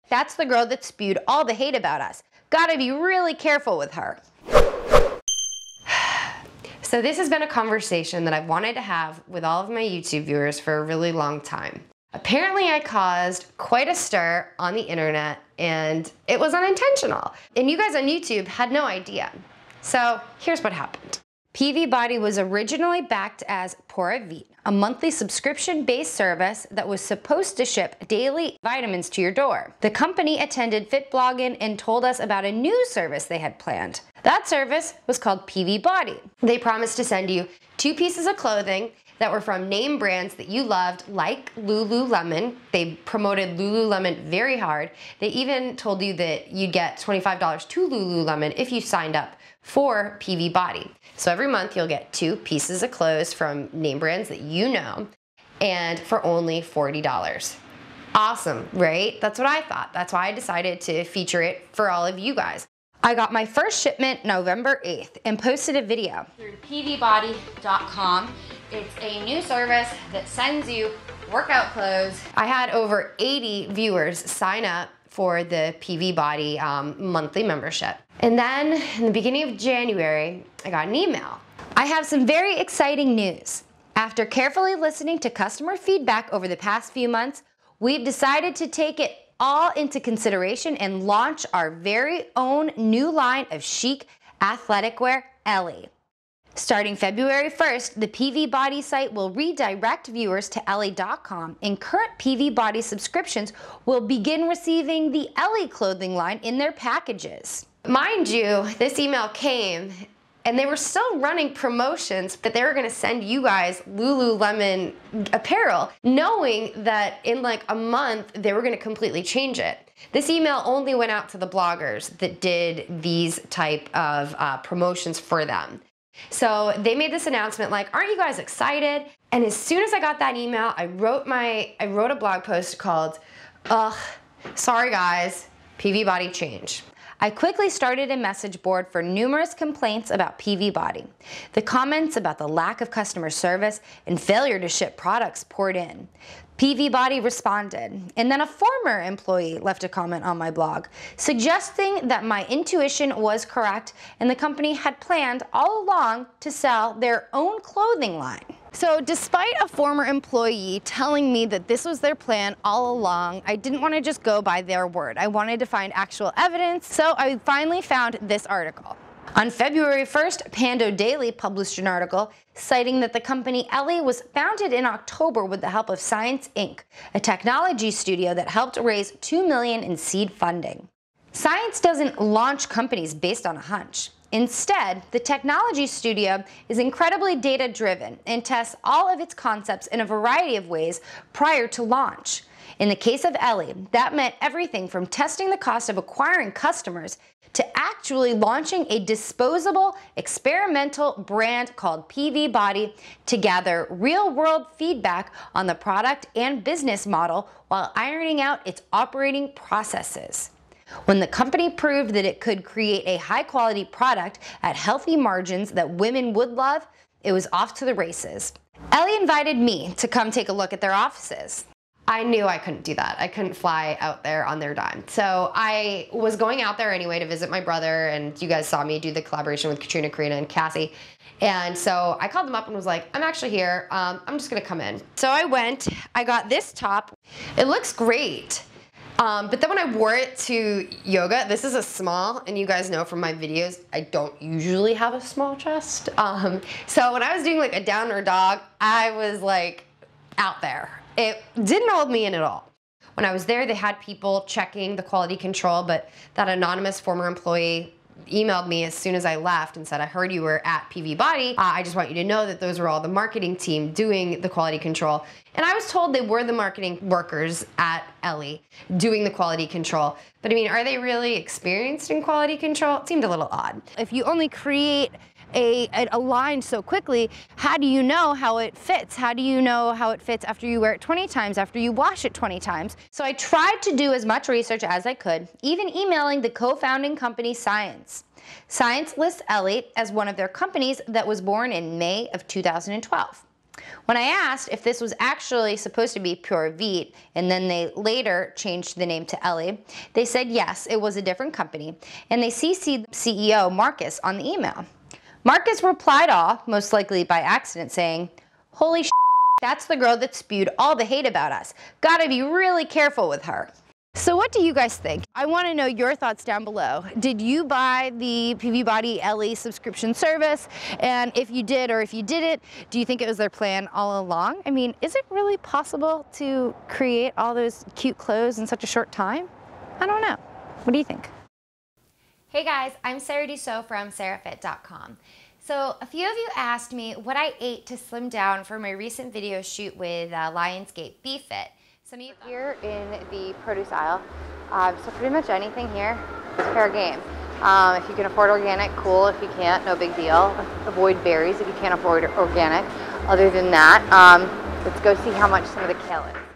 That's the girl that spewed all the hate about us. Gotta be really careful with her. So this has been a conversation that I've wanted to have with all of my YouTube viewers for a really long time. Apparently I caused quite a stir on the internet and it was unintentional. And you guys on YouTube had no idea. So here's what happened. PV Body was originally backed as Pura Vida, a monthly subscription-based service that was supposed to ship daily vitamins to your door. The company attended Fit Blogging and told us about a new service they had planned. That service was called PV Body. They promised to send you 2 pieces of clothing that were from name brands that you loved, like Lululemon. They promoted Lululemon very hard. They even told you that you'd get $25 to Lululemon if you signed up for PV Body. So every month you'll get 2 pieces of clothes from name brands that you know, and for only $40. Awesome, right? That's what I thought. That's why I decided to feature it for all of you guys. I got my first shipment November 8th and posted a video through pvbody.com. It's a new service that sends you workout clothes. I had over 80 viewers sign up for the PV Body monthly membership. And then in the beginning of January, I got an email. I have some very exciting news. After carefully listening to customer feedback over the past few months, we've decided to take it all into consideration and launch our very own new line of chic athletic wear, Ellie. Starting February 1st, the PV Body site will redirect viewers to Ellie.com, and current PV Body subscriptions will begin receiving the Ellie clothing line in their packages. Mind you, this email came and they were still running promotions that they were gonna send you guys Lululemon apparel, knowing that in like a month they were gonna completely change it. This email only went out to the bloggers that did these type of promotions for them. So they made this announcement like, aren't you guys excited? And as soon as I got that email, I wrote a blog post called, ugh, sorry guys, PV Body change. I quickly started a message board for numerous complaints about PV Body. The comments about the lack of customer service and failure to ship products poured in. PV Body responded, and then a former employee left a comment on my blog, suggesting that my intuition was correct and the company had planned all along to sell their own clothing line. So despite a former employee telling me that this was their plan all along, I didn't want to just go by their word. I wanted to find actual evidence, so I finally found this article. On February 1st, Pando Daily published an article citing that the company Ellie was founded in October with the help of Science Inc., a technology studio that helped raise $2 million in seed funding. Science doesn't launch companies based on a hunch. Instead, the technology studio is incredibly data-driven and tests all of its concepts in a variety of ways prior to launch. In the case of Ellie, that meant everything from testing the cost of acquiring customers to actually launching a disposable, experimental brand called PV Body to gather real-world feedback on the product and business model while ironing out its operating processes. When the company proved that it could create a high-quality product at healthy margins that women would love, it was off to the races. Ellie invited me to come take a look at their offices. I knew I couldn't do that. I couldn't fly out there on their dime. So I was going out there anyway to visit my brother, and you guys saw me do the collaboration with Katrina, Karina, and Cassie. And so I called them up and was like, I'm actually here. I'm just gonna come in. So I went, I got this top. It looks great. But then when I wore it to yoga, this is a small, and you guys know from my videos, I don't usually have a small chest. So when I was doing like a downward dog, I was like out there. It didn't hold me in at all. When I was there, they had people checking the quality control, but that anonymous former employee emailed me as soon as I left and said, I heard you were at PV Body. I just want you to know that those were all the marketing team doing the quality control. And I was told they were the marketing workers at Ellie doing the quality control. But I mean, are they really experienced in quality control? It seemed a little odd. If you only create a line so quickly, how do you know how it fits? How do you know how it fits after you wear it 20 times, after you wash it 20 times? So I tried to do as much research as I could, even emailing the co-founding company Science. Science lists Ellie as one of their companies that was born in May of 2012. When I asked if this was actually supposed to be Pure Vite, and then they later changed the name to Ellie, they said yes, it was a different company, and they CC'd CEO Marcus on the email. Marcus replied all, most likely by accident, saying, "Holy shit, that's the girl that spewed all the hate about us. Gotta be really careful with her." So what do you guys think? I want to know your thoughts down below. Did you buy the PV Body Ellie subscription service? And if you did or if you didn't, do you think it was their plan all along? I mean, is it really possible to create all those cute clothes in such a short time? I don't know. What do you think? Hey guys, I'm Sarah Dussault from SarahFit.com. So a few of you asked me what I ate to slim down for my recent video shoot with Lionsgate BeFit. Some of you here in the produce aisle, so pretty much anything here is fair game. If you can afford organic, cool. If you can't, no big deal. Avoid berries if you can't afford organic. Other than that, let's go see how much some of the kale is.